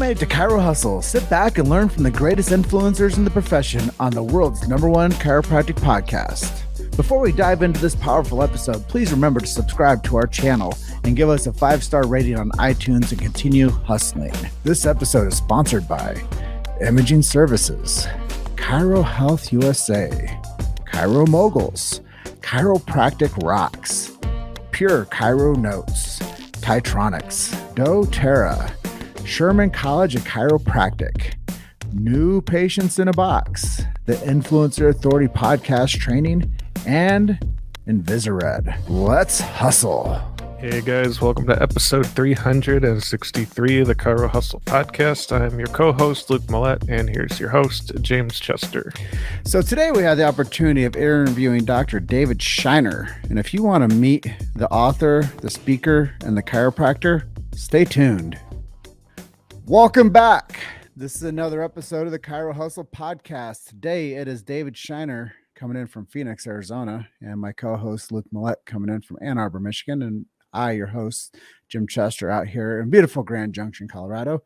made it to Chirohustle. Sit back and learn from the greatest influencers in the profession on the world's #1 chiropractic podcast. Before we dive into this powerful episode, please remember to subscribe to our channel and give us a 5-star rating on iTunes and continue hustling. This episode is sponsored by Imaging Services, Chiro Health USA, Chiro Moguls, Chiropractic Rocks, Pure Chiro Notes, Titronics, doTERRA, Sherman College of Chiropractic, New Patients in a Box, the Influencer Authority Podcast Training, and Invisired. Let's hustle. Hey guys, welcome to episode 363 of the Chiro Hustle podcast. I'm your co-host, Luke Millette, and here's your host, James Chester. So today we have the opportunity of interviewing Dr. David Scheiner. And if you want to meet the author, the speaker, and the chiropractor, stay tuned. Welcome back. This is another episode of the Chiro Hustle podcast. Today it is David Scheiner coming in from Phoenix, Arizona, and my co-host Luke Millette coming in from Ann Arbor, Michigan, and I, your host, Jim Chester, out here in beautiful Grand Junction, Colorado.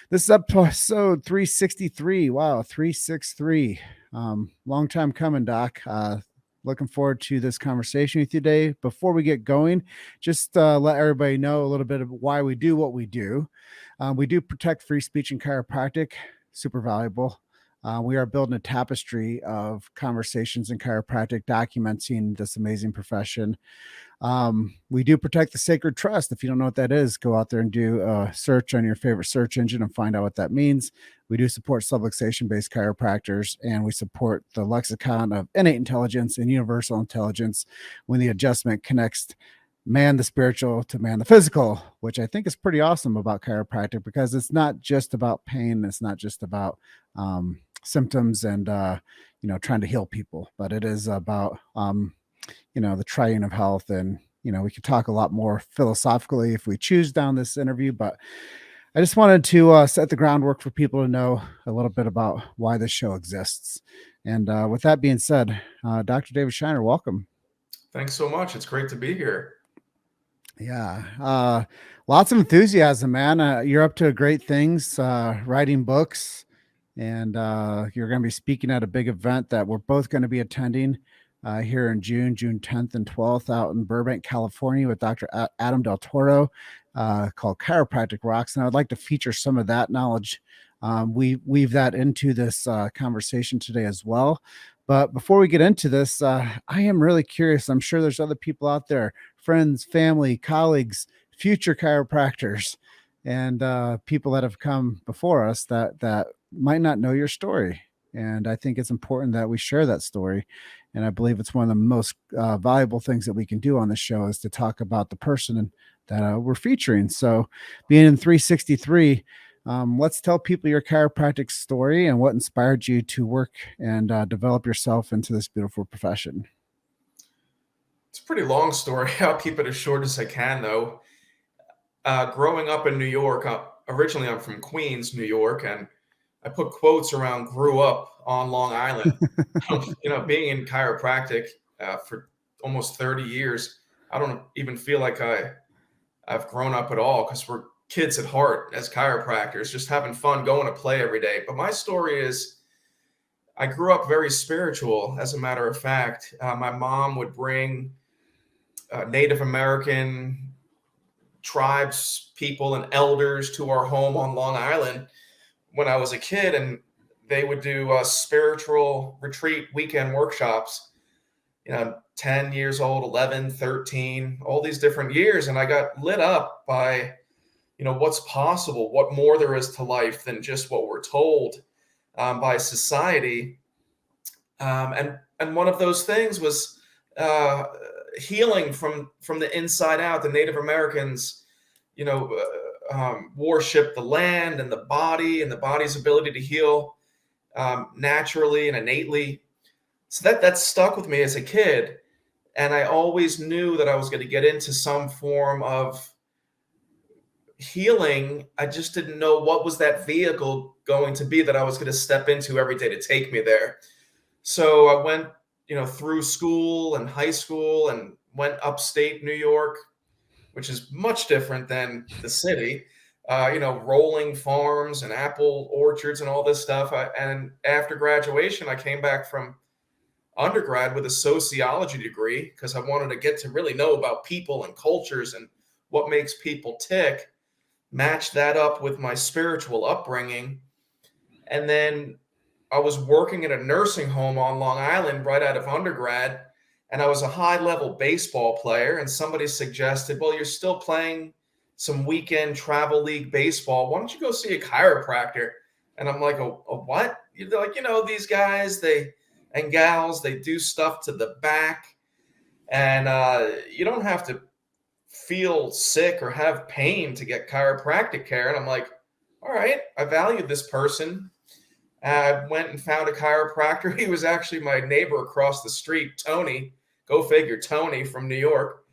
This is episode 363. Wow, 363. Long time coming, Doc. Looking forward to this conversation with you today. Before we get going, just let everybody know a little bit of why we do what we do. We do protect free speech and chiropractic, super valuable. We are building a tapestry of conversations in chiropractic, documenting this amazing profession. We do protect the sacred trust. If you don't know what that is, go out there and do a search on your favorite search engine and find out what that means. We do support subluxation-based chiropractors, and we support the lexicon of innate intelligence and universal intelligence when the adjustment connects man the spiritual to man the physical, which I think is pretty awesome about chiropractic, because it's not just about pain. It's not just about symptoms and trying to heal people, but it is about the triune of health. And we could talk a lot more philosophically if we choose down this interview, but I just wanted to set the groundwork for people to know a little bit about why this show exists. And with that being said, Dr. David Scheiner, welcome. Thanks so much. It's great to be here. Yeah. Lots of enthusiasm, man. You're up to great things, writing books, and you're going to be speaking at a big event that we're both going to be attending here in June 10th and 12th out in Burbank, California with Dr. Adam Del Toro, called Chiropractic Rocks. And I would like to feature some of that knowledge. We weave that into this conversation today as well. But before we get into this, I am really curious. I'm sure there's other people out there, friends, family, colleagues, future chiropractors, and people that have come before us that might not know your story. And I think it's important that we share that story. And I believe it's one of the most valuable things that we can do on the show is to talk about the person that we're featuring. So being in 363, let's tell people your chiropractic story and what inspired you to work and develop yourself into this beautiful profession. It's a pretty long story. I'll keep it as short as I can, though. Growing up in New York, originally I'm from Queens, New York, and I put quotes around grew up on Long Island. Being in chiropractic for almost 30 years, I don't even feel like I've grown up at all, because we're kids at heart as chiropractors, just having fun, going to play every day. But my story is I grew up very spiritual, as a matter of fact. My mom would bring Native American tribes, people, and elders to our home on Long Island when I was a kid, and they would do spiritual retreat weekend workshops, 10 years old, 11, 13, all these different years. And I got lit up by, what's possible, what more there is to life than just what we're told by society. And one of those things was healing from the inside out. The Native Americans, worship the land and the body and the body's ability to heal naturally and innately. So that stuck with me as a kid. And I always knew that I was going to get into some form of healing. I just didn't know what was that vehicle going to be that I was going to step into every day to take me there. So I went, through school and high school and went upstate New York, which is much different than the city. rolling farms and apple orchards and all this stuff. And after graduation, I came back from undergrad with a sociology degree because I wanted to get to really know about people and cultures and what makes people tick, match that up with my spiritual upbringing. And then I was working in a nursing home on Long Island right out of undergrad, and I was a high-level baseball player, and somebody suggested, well, you're still playing some weekend travel league baseball. Why don't you go see a chiropractor? And I'm like, a what? They're like, these guys, and gals, they do stuff to the back, and you don't have to feel sick or have pain to get chiropractic care. And I'm like, all right, I value this person. I went and found a chiropractor. He was actually my neighbor across the street, Tony. Go figure, Tony from New York.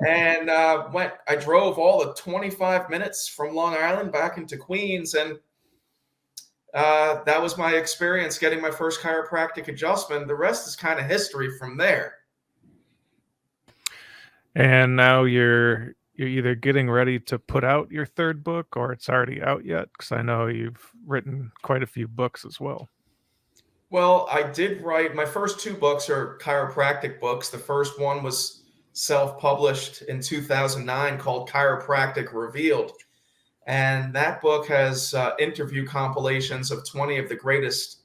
And I drove all the 25 minutes from Long Island back into Queens. And that was my experience getting my first chiropractic adjustment. The rest is kind of history from there. And now you're either getting ready to put out your third book or it's already out yet, because I know you've written quite a few books as well. Well, I did write, my first two books are chiropractic books. The first one was self-published in 2009 called Chiropractic Revealed. And that book has interview compilations of 20 of the greatest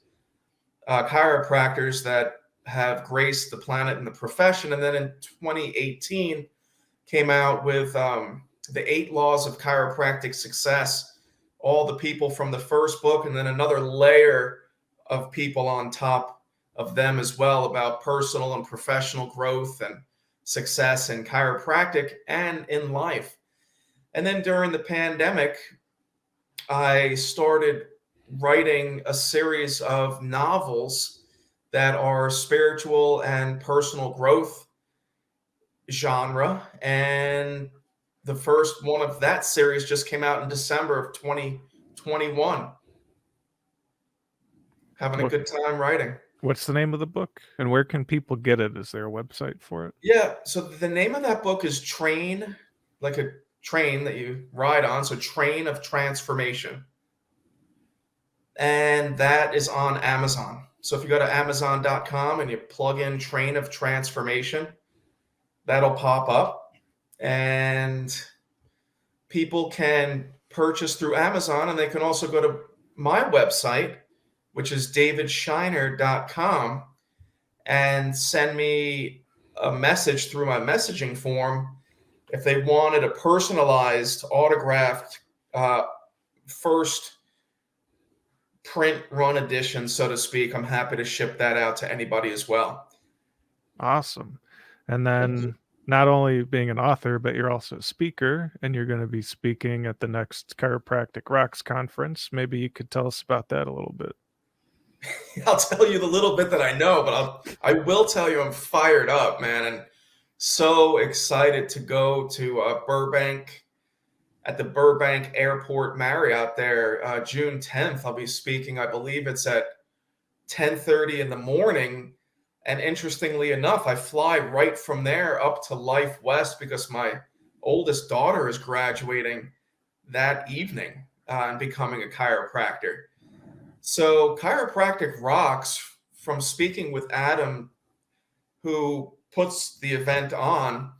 chiropractors that have graced the planet and the profession. And then in 2018 came out with the 8 Laws of Chiropractic Success, all the people from the first book, and then another layer of people on top of them as well about personal and professional growth and success in chiropractic and in life. And then during the pandemic, I started writing a series of novels that are spiritual and personal growth genre. And the first one of that series just came out in December of 2021. Having a good time writing. What's the name of the book and where can people get it? Is there a website for it? Yeah. So the name of that book is Train, like a train that you ride on. So Train of Transformation. And that is on Amazon. So if you go to Amazon.com and you plug in Train of Transformation, that'll pop up and people can purchase through Amazon, and they can also go to my website, which is davidscheiner.com, and send me a message through my messaging form if they wanted a personalized, autographed first print run edition, so to speak. I'm happy to ship that out to anybody as well. Awesome. And then not only being an author, but you're also a speaker, and you're going to be speaking at the next Chiropractic Rocks conference. Maybe you could tell us about that a little bit. I'll tell you the little bit that I know, but I will tell you I'm fired up, man, and so excited to go to Burbank, at the Burbank Airport Marriott there, June 10th. I'll be speaking, I believe it's at 10:30 in the morning. And interestingly enough, I fly right from there up to Life West because my oldest daughter is graduating that evening and becoming a chiropractor. So Chiropractic rocks. From speaking with Adam, who puts the event on,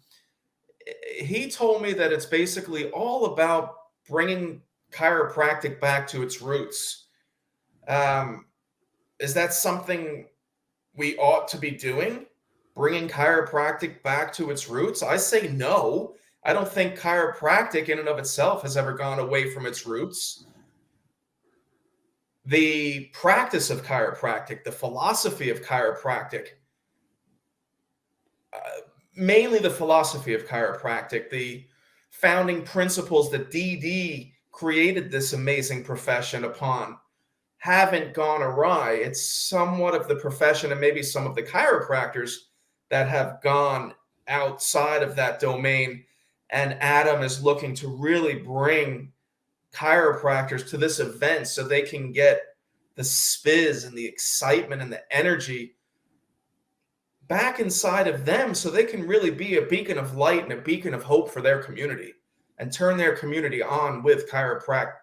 he told me that it's basically all about bringing chiropractic back to its roots. Is that something we ought to be doing? Bringing chiropractic back to its roots? I say no. I don't think chiropractic in and of itself has ever gone away from its roots. The practice of chiropractic, the philosophy of chiropractic, mainly the philosophy of chiropractic, the founding principles that DD created this amazing profession upon, haven't gone awry. It's somewhat of the profession and maybe some of the chiropractors that have gone outside of that domain. And Adam is looking to really bring chiropractors to this event so they can get the spiz and the excitement and the energy back inside of them so they can really be a beacon of light and a beacon of hope for their community. and turn their community on with chiropractic.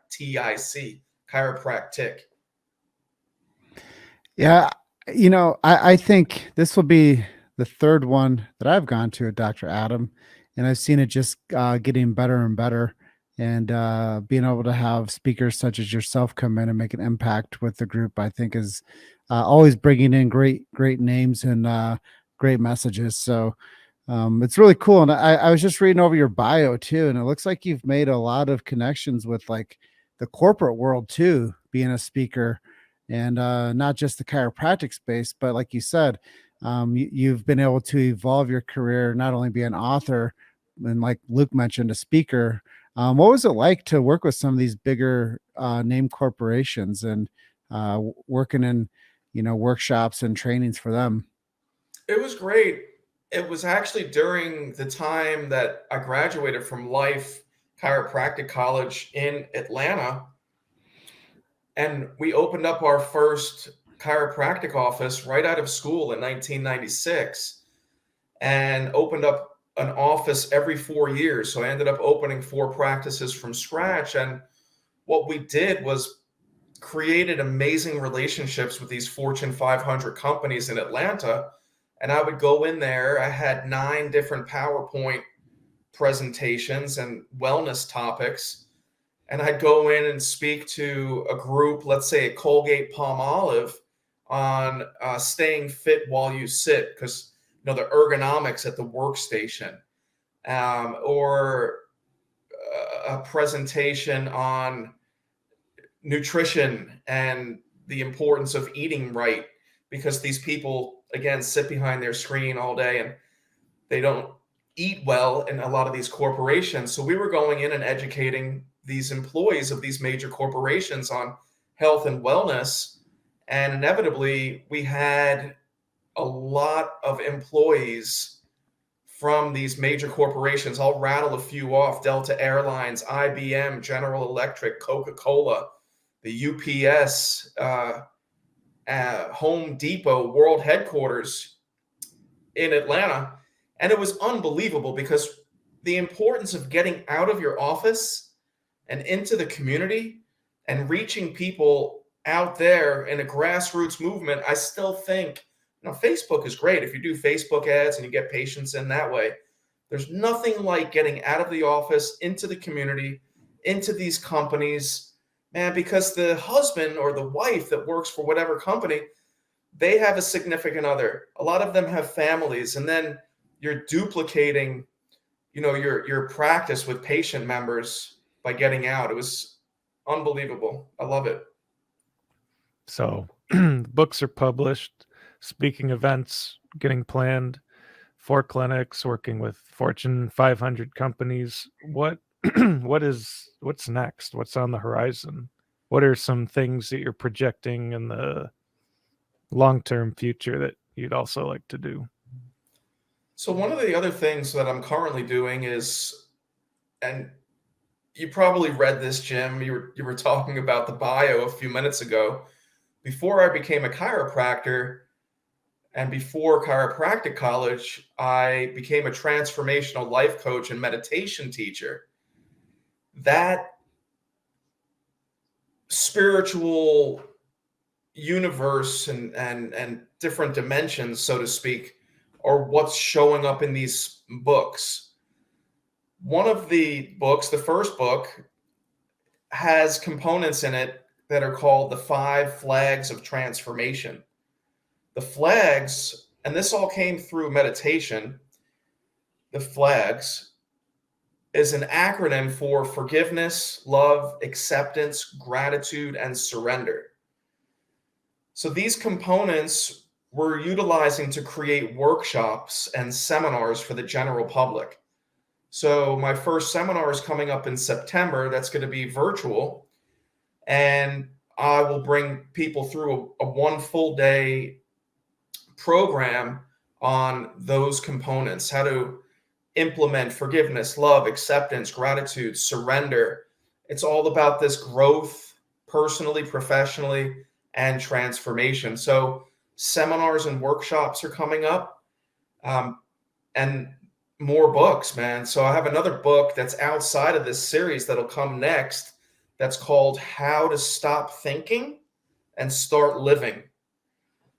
Yeah, I think this will be the third one that I've gone to at Dr. Adam, and I've seen it just getting better and better. And being able to have speakers such as yourself come in and make an impact with the group, I think is always bringing in great names and great messages. So it's really cool. And I was just reading over your bio too, and it looks like you've made a lot of connections with like the corporate world too, being a speaker, and not just the chiropractic space, but like you said, you've been able to evolve your career, not only be an author and like Luke mentioned, a speaker. What was it like to work with some of these bigger name corporations and working in, workshops and trainings for them? It was great. It was actually during the time that I graduated from Life Chiropractic College in Atlanta, and we opened up our first chiropractic office right out of school in 1996, and opened up an office every 4 years. So I ended up opening 4 practices from scratch. And what we did was created amazing relationships with these Fortune 500 companies in Atlanta. And I would go in there. I had 9 different PowerPoint presentations and wellness topics. And I'd go in and speak to a group, let's say at Colgate Palmolive, on staying fit while you sit, because the ergonomics at the workstation, or a presentation on nutrition and the importance of eating right, because these people, again, sit behind their screen all day and they don't eat well in a lot of these corporations. So we were going in and educating these employees of these major corporations on health and wellness. And inevitably, we had a lot of employees from these major corporations. I'll rattle a few off: Delta Airlines, IBM, General Electric, Coca-Cola, the UPS, Home Depot, world headquarters in Atlanta. And it was unbelievable, because the importance of getting out of your office and into the community and reaching people out there in a grassroots movement. I still think, Facebook is great if you do Facebook ads and you get patients in that way. There's nothing like getting out of the office into the community, into these companies, man, because the husband or the wife that works for whatever company, they have a significant other. A lot of them have families, and then you're duplicating, your practice with patient members by getting out. It was unbelievable. I love it. So books are published, speaking events getting planned, 4 clinics, working with Fortune 500 companies. What's next? What's on the horizon? What are some things that you're projecting in the long-term future that you'd also like to do? So one of the other things that I'm currently doing is, and you probably read this, Jim, you were talking about the bio a few minutes ago. Before I became a chiropractor and before chiropractic college, I became a transformational life coach and meditation teacher. That spiritual universe and different dimensions, so to speak, are what's showing up in these books. One of the books, the first book, has components in it that are called the 5 flags of transformation. The flags, and this all came through meditation, the flags is an acronym for forgiveness, love, acceptance, gratitude, and surrender. So these components we're utilizing to create workshops and seminars for the general public. So my first seminar is coming up in September. That's going to be virtual. And I will bring people through a 1 full day program on those components: how to implement forgiveness, love, acceptance, gratitude, surrender. It's all about this growth, personally, professionally, and transformation. So seminars and workshops are coming up. And more books, man. So I have another book that's outside of this series that'll come next. That's called How to Stop Thinking and Start Living.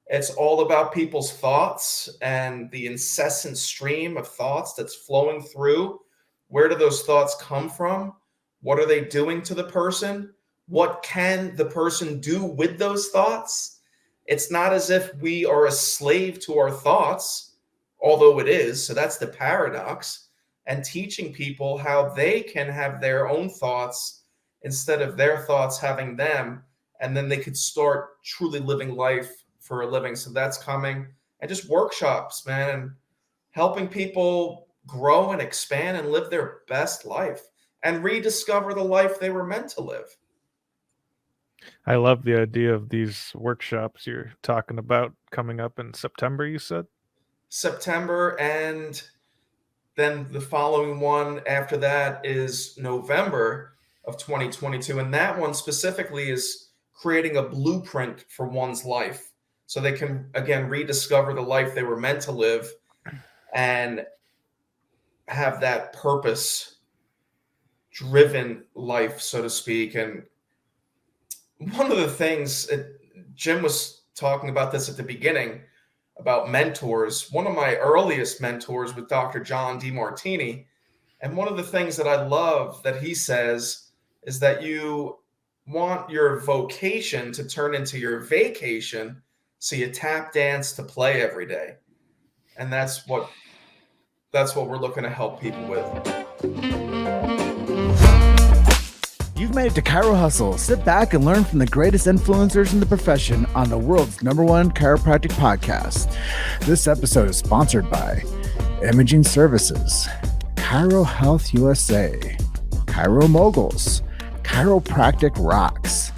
It's all about people's thoughts and the incessant stream of thoughts that's flowing through. Where do those thoughts come from? What are they doing to the person? What can the person do with those thoughts? It's not as if we are a slave to our thoughts, although it is. So that's the paradox. And teaching people how they can have their own thoughts instead of their thoughts having them. And then they could start truly living life for a living. So that's coming. And just workshops, man, and helping people grow and expand and live their best life and rediscover the life they were meant to live. I love the idea of these workshops you're talking about coming up in September, you said? September, and then the following one after that is November of 2022. And that one specifically is creating a blueprint for one's life so they can, again, rediscover the life they were meant to live and have that purpose driven life, so to speak. And one of the things Jim was talking about this at the beginning about mentors. One of my earliest mentors was Dr. John DeMartini. And one of the things that I love that he says is that you want your vocation to turn into your vacation. So you tap dance to play every day. And that's what we're looking to help people with. You've made it to Chirohustle. Sit back and learn from the greatest influencers in the profession on the world's #1 chiropractic podcast. This episode is sponsored by Imaging Services, Chiro Health USA, Chiro Moguls, Chiropractic Rocks,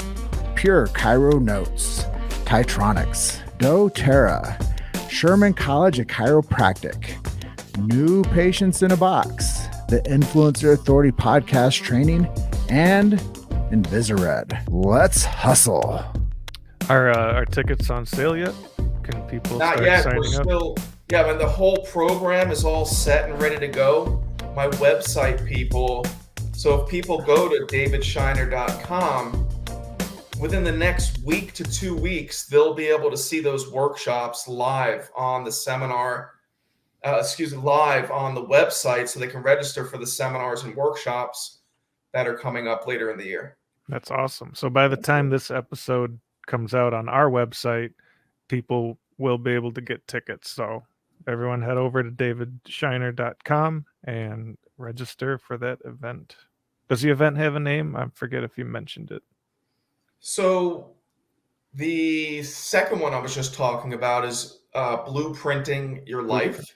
Pure Chiro Notes, Titronics, doTERRA, Sherman College of Chiropractic, New Patients in a Box, the Influencer Authority Podcast Training, and Invisired. Let's hustle. Are tickets on sale yet? Can people Not start yet. signing We're up? still, yeah, but the whole program is all set and ready to go. My website, people. So if people go to davidscheiner.com, within the next week to 2 weeks, they'll be able to see those workshops live on the seminar, live on the website, so they can register for the seminars and workshops that are coming up later in the year. That's awesome. So by the time this episode comes out on our website, people will be able to get tickets. So everyone head over to davidscheiner.com and register for that event. Does the event have a name? I forget if you mentioned it. So the second one I was just talking about is blueprinting your life.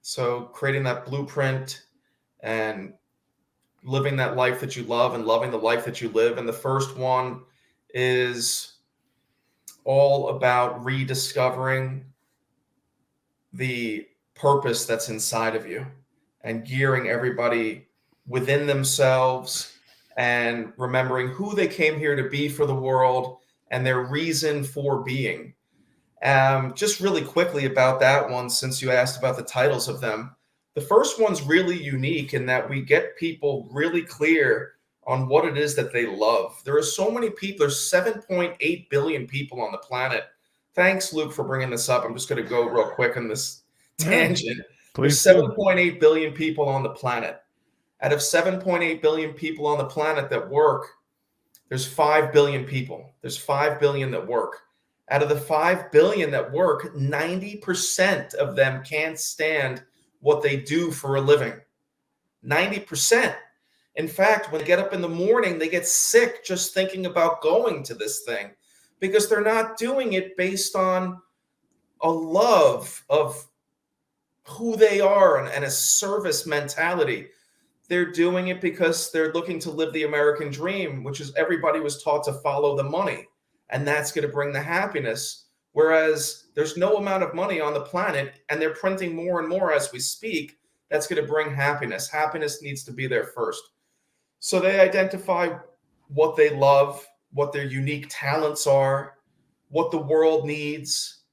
So creating that blueprint and living that life that you love and loving the life that you live. And the first one is all about rediscovering the purpose that's inside of you and gearing everybody within themselves and remembering who they came here to be for the world and their reason for being. Just really quickly about that one, since you asked about the titles of them. The first one's really unique in that we get people really clear on what it is that they love. There are so many people. There's 7.8 billion people on the planet. Thanks, Luke, for bringing this up. I'm just going to go real quick on this tangent. There's 7.8 billion people on the planet. Out of 7.8 billion people on the planet that work, there's 5 billion people. There's 5 billion that work. Out of the 5 billion that work, 90% of them can't stand what they do for a living. 90%. In fact, when they get up in the morning, they get sick just thinking about going to this thing because they're not doing it based on a love of who they are and a service mentality. They're doing it because they're looking to live the American dream, which is everybody was taught to follow the money, and that's going to bring the happiness. Whereas there's no amount of money on the planet, and they're printing more and more as we speak, that's going to bring happiness. Happiness needs to be there first. So they identify what they love, what their unique talents are, what the world needs,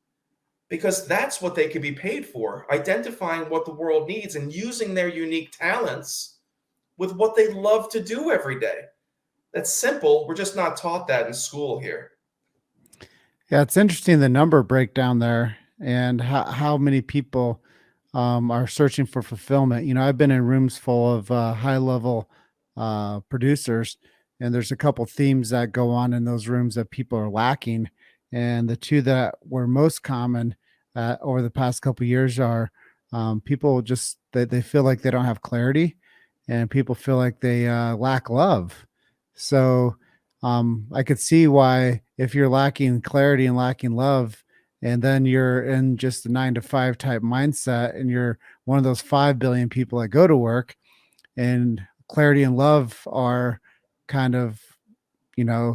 because that's what they could be paid for, identifying what the world needs and using their unique talents with what they love to do every day. That's simple. We're just not taught that in school here. Yeah, it's interesting the number breakdown there and how many people are searching for fulfillment. You know, I've been in rooms full of high level producers, and there's a couple themes that go on in those rooms that people are lacking. And the two that were most common over the past couple years are people just they feel like they don't have clarity, and people feel like they lack love. So I could see why if you're lacking clarity and lacking love, and then you're in just a 9 to 5 type mindset, and you're one of those 5 billion people that go to work, and clarity and love are kind of,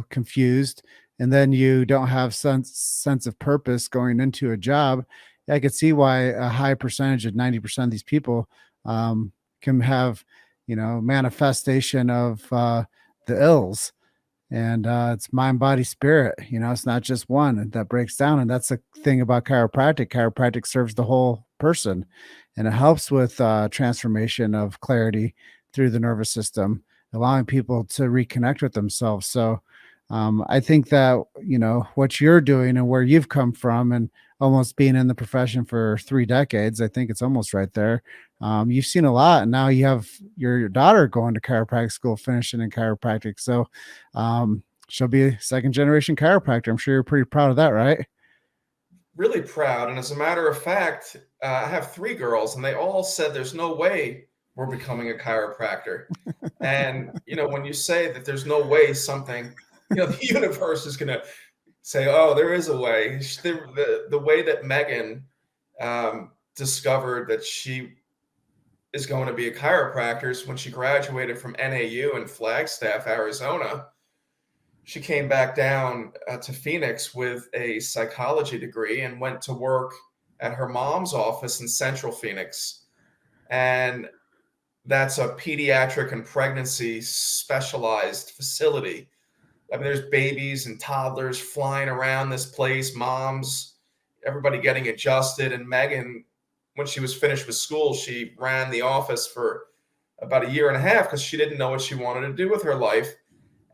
confused, and then you don't have sense of purpose going into a job. I could see why a high percentage of 90% of these people can have, manifestation of the ills. And it's mind, body, spirit. It's not just one that breaks down. And that's the thing about chiropractic serves the whole person, and it helps with transformation of clarity through the nervous system, allowing people to reconnect with themselves. So I think that what you're doing and where you've come from, and almost being in the profession for 3 decades, I think it's almost right there. You've seen a lot, and now you have your daughter going to chiropractic school, finishing in chiropractic. So she'll be a second generation chiropractor. I'm sure you're pretty proud of that, right? Really proud. And as a matter of fact, I have 3 girls, and they all said there's no way we're becoming a chiropractor. And, when you say that there's no way something, the universe is going to say, oh, there is a way. The way that Megan discovered that she is going to be a chiropractor is when she graduated from NAU in Flagstaff, Arizona. She came back down to Phoenix with a psychology degree and went to work at her mom's office in Central Phoenix. And that's a pediatric and pregnancy specialized facility. I mean, there's babies and toddlers flying around this place, moms, everybody getting adjusted. And Megan, when she was finished with school, she ran the office for about 1.5 years because she didn't know what she wanted to do with her life.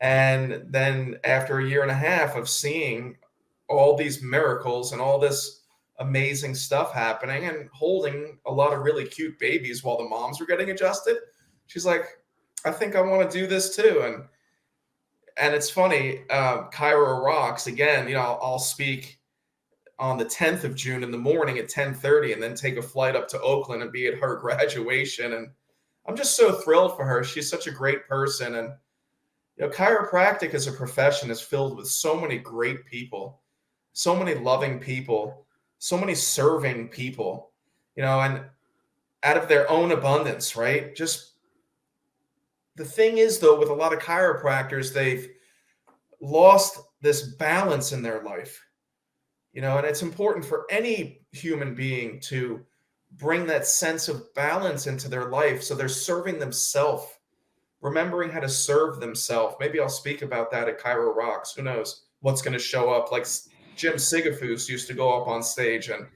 And then after 1.5 years of seeing all these miracles and all this amazing stuff happening and holding a lot of really cute babies while the moms were getting adjusted, she's like, I think I want to do this too. And it's funny, Chiro rocks. Again, I'll speak on the 10th of June in the morning at 10:30, and then take a flight up to Oakland and be at her graduation. And I'm just so thrilled for her. She's such a great person. And chiropractic as a profession is filled with so many great people, so many loving people, so many serving people, and out of their own abundance, right? Just the thing is, though, with a lot of chiropractors, they've lost this balance in their life, and it's important for any human being to bring that sense of balance into their life. So they're serving themselves, remembering how to serve themselves. Maybe I'll speak about that at Chiro Rocks. Who knows what's going to show up? Like Jim Sigafus used to go up on stage, and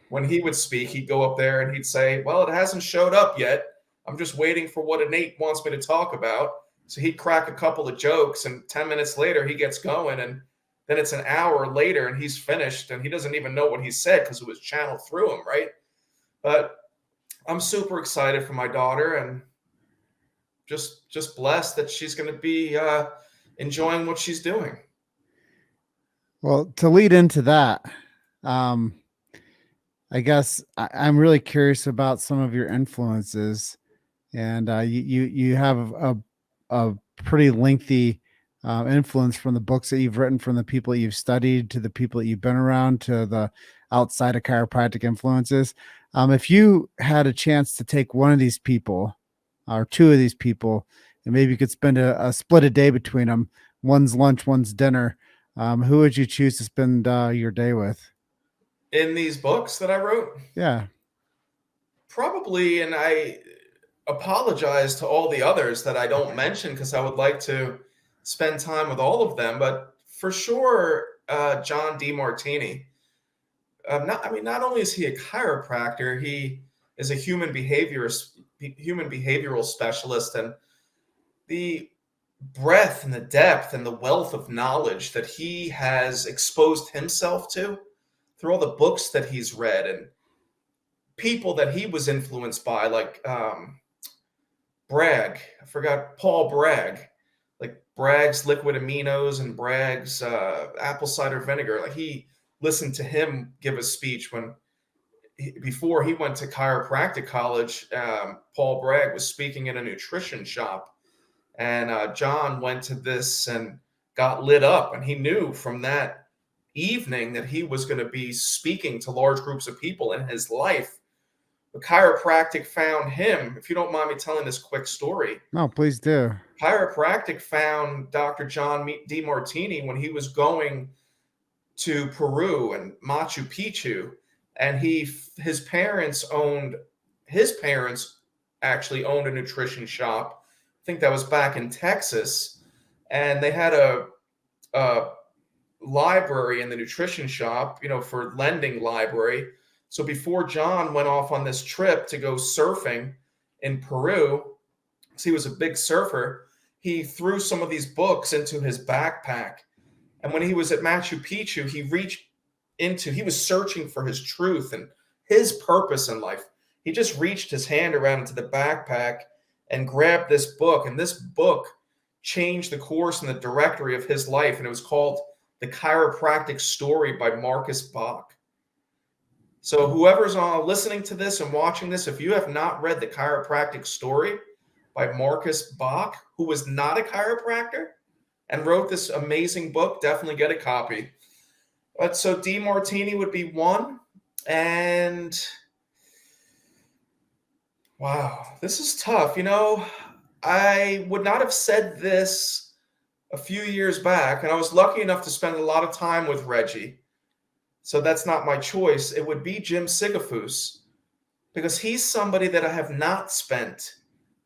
when he would speak, he'd go up there and he'd say, well, it hasn't showed up yet. I'm just waiting for what Innate wants me to talk about. So he'd crack a couple of jokes, and 10 minutes later he gets going, and then it's an hour later and he's finished, and he doesn't even know what he said because it was channeled through him, right? But I'm super excited for my daughter, and just blessed that she's going to be enjoying what she's doing. Well, to lead into that, I guess I'm really curious about some of your influences, and you have a pretty lengthy influence from the books that you've written, from the people you've studied, to the people that you've been around, to the outside of chiropractic influences. If you had a chance to take one of these people or two of these people, and maybe you could spend a split a day between them, one's lunch, one's dinner, who would you choose to spend your day with? In these books that I wrote? Yeah. Probably, and I apologize to all the others that I don't mention because I would like to spend time with all of them, but for sure, John DeMartini. not only is he a chiropractor, he is a human behavioral specialist, and the breadth and the depth and the wealth of knowledge that he has exposed himself to through all the books that he's read and people that he was influenced by, like Paul Bragg, like Bragg's liquid aminos and Bragg's apple cider vinegar. Like, he listened to him give a speech before he went to chiropractic college. Paul Bragg was speaking in a nutrition shop, and John went to this and got lit up, and he knew from that evening that he was going to be speaking to large groups of people in his life. The chiropractic found him. If you don't mind me telling this quick story. No, please do. Chiropractic found Dr. John DeMartini when he was going to Peru and Machu Picchu, and his parents actually owned a nutrition shop. I think that was back in Texas, and they had a library in the nutrition shop, for lending library. So before John went off on this trip to go surfing in Peru, because he was a big surfer, he threw some of these books into his backpack. And when he was at Machu Picchu, he was searching for his truth and his purpose in life. He just reached his hand around into the backpack and grabbed this book. And this book changed the course and the directory of his life. And it was called The Chiropractic Story by Marcus Bach. So whoever's listening to this and watching this, if you have not read The Chiropractic Story by Marcus Bach, who was not a chiropractor and wrote this amazing book, definitely get a copy. But so DeMartini would be one. And wow, this is tough. I would not have said this a few years back, and I was lucky enough to spend a lot of time with Reggie. So that's not my choice. It would be Jim Sigafus, because he's somebody that I have not spent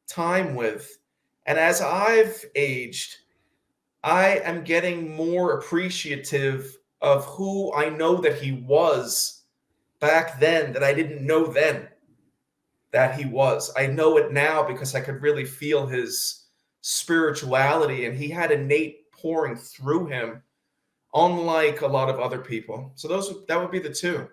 time with. And as I've aged, I am getting more appreciative of who I know that he was back then that I didn't know then that he was. I know it now because I could really feel his spirituality, and he had innate pouring through him, unlike a lot of other people. So that would be the two.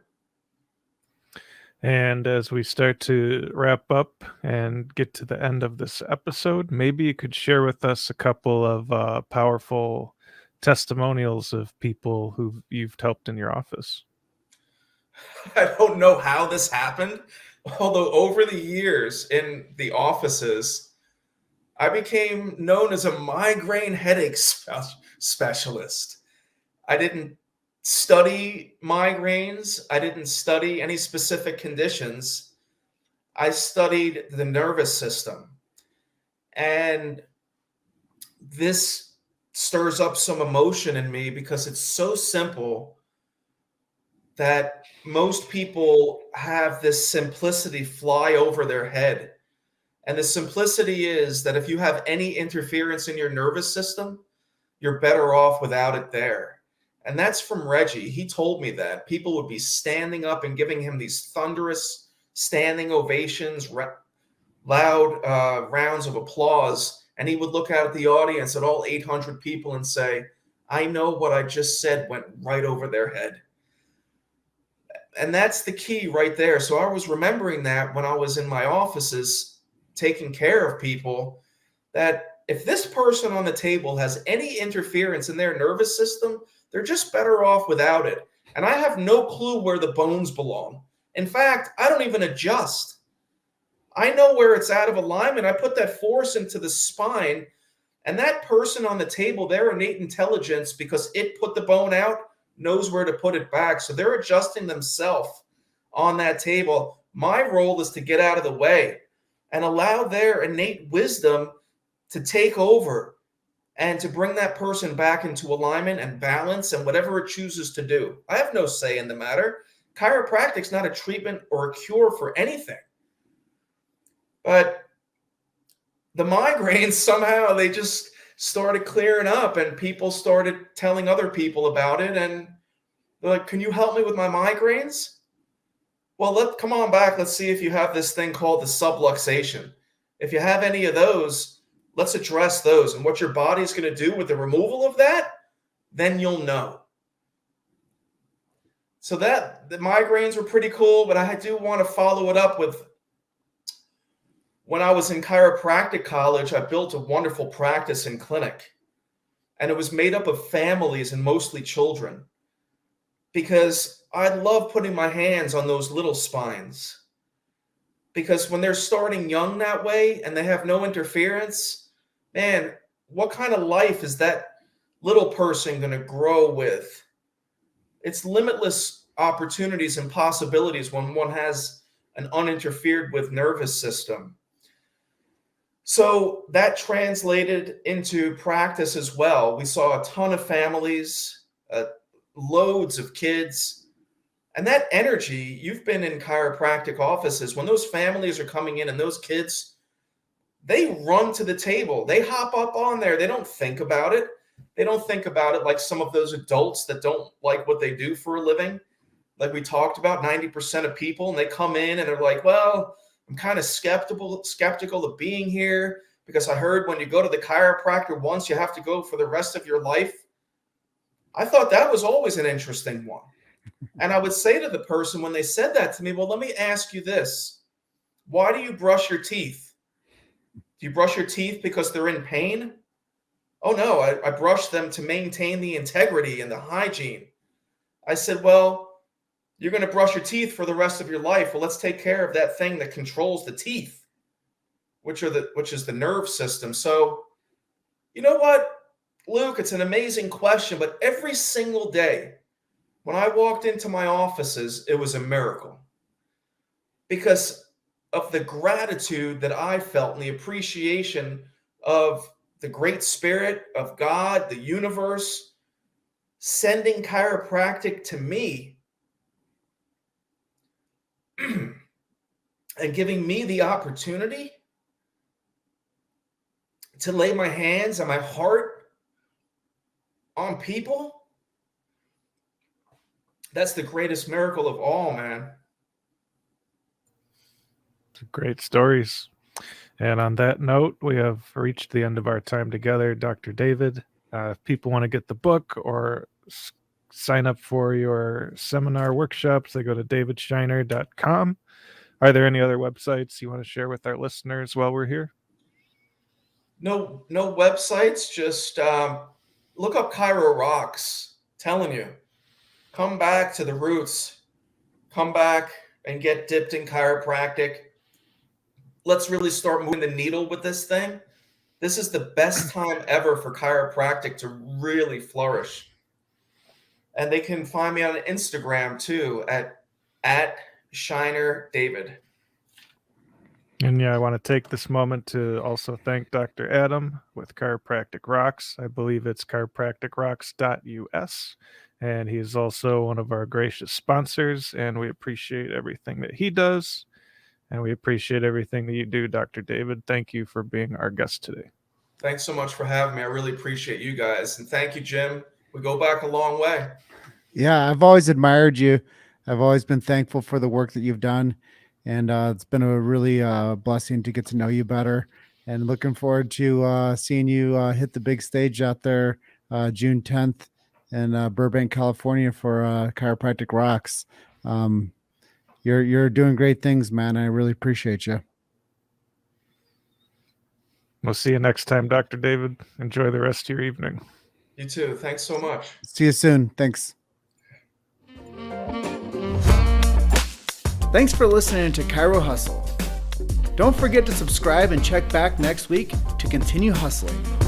And as we start to wrap up and get to the end of this episode, maybe you could share with us a couple of powerful testimonials of people who you've helped in your office. I don't know how this happened, although over the years in the offices, I became known as a migraine headache specialist. I didn't study migraines. I didn't study any specific conditions. I studied the nervous system. And this stirs up some emotion in me because it's so simple that most people have this simplicity fly over their head. And the simplicity is that if you have any interference in your nervous system, you're better off without it there. And that's from Reggie. He told me that people would be standing up and giving him these thunderous standing ovations, loud rounds of applause. And he would look out at the audience at all 800 people and say, I know what I just said went right over their head. And that's the key right there. So I was remembering that when I was in my offices taking care of people, that if this person on the table has any interference in their nervous system, they're just better off without it. And I have no clue where the bones belong. In fact, I don't even adjust. I know where it's out of alignment. I put that force into the spine, and that person on the table, their innate intelligence, because it put the bone out, knows where to put it back. So they're adjusting themselves on that table. My role is to get out of the way and allow their innate wisdom to take over and to bring that person back into alignment and balance and whatever it chooses to do. I have no say in the matter. Chiropractic's not a treatment or a cure for anything. But the migraines, somehow they just started clearing up, and people started telling other people about it. And They're like, can you help me with my migraines? Well, come on back. Let's see if you have this thing called the subluxation. If you have any of those, let's address those. And what your body's going to do with the removal of that, then you'll know. So the migraines were pretty cool, but I do want to follow it up with, when I was in chiropractic college, I built a wonderful practice and clinic. And it was made up of families and mostly children, because I love putting my hands on those little spines. Because when they're starting young that way and they have no interference, man, what kind of life is that little person going to grow with? It's limitless opportunities and possibilities when one has an uninterfered with nervous system. So that translated into practice as well. We saw a ton of families, loads of kids. And that energy, you've been in chiropractic offices, when those families are coming in and those kids, they run to the table. They hop up on there. They don't think about it. They don't think about it like some of those adults that don't like what they do for a living. Like we talked about, 90% of people, and they come in and they're like, well, I'm kind of skeptical of being here because I heard when you go to the chiropractor once, you have to go for the rest of your life. I thought that was always an interesting one. And I would say to the person when they said that to me, well, let me ask you this. Why do you brush your teeth? Do you brush your teeth because they're in pain? Oh, no, I brush them to maintain the integrity and the hygiene. I said, well, you're going to brush your teeth for the rest of your life. Well, let's take care of that thing that controls the teeth, which is the nerve system. So, you know what, Luke, it's an amazing question, but every single day when I walked into my offices, it was a miracle because of the gratitude that I felt and the appreciation of the great spirit of God, the universe, sending chiropractic to me and giving me the opportunity to lay my hands and my heart on people. That's the greatest miracle of all, man. Great stories. And on that note, we have reached the end of our time together, Dr. David. If people want to get the book or sign up for your seminar workshops, they go to davidscheiner.com. Are there any other websites you want to share with our listeners while we're here? No websites. Just look up Chiro Rocks. Telling you, come back to the roots. Come back and get dipped in chiropractic. Let's really start moving the needle with this thing. This is the best time ever for chiropractic to really flourish. And they can find me on Instagram too at Scheiner David. And yeah, I want to take this moment to also thank Dr. Adam with Chiropractic Rocks. I believe it's chiropracticrocks.us. And he's also one of our gracious sponsors, and we appreciate everything that he does. And we appreciate everything that you do, Dr. David. Thank you for being our guest today. Thanks so much for having me. I really appreciate you guys. And thank you, Jim. We go back a long way. Yeah, I've always admired you. I've always been thankful for the work that you've done. And it's been a really blessing to get to know you better. And looking forward to seeing you hit the big stage out there June 10th in Burbank, California for Chiropractic Rocks. You're doing great things, man. I really appreciate you. We'll see you next time, Dr. David. Enjoy the rest of your evening. You too. Thanks so much. See you soon. Thanks. Thanks for listening to Chiro Hustle. Don't forget to subscribe and check back next week to continue hustling.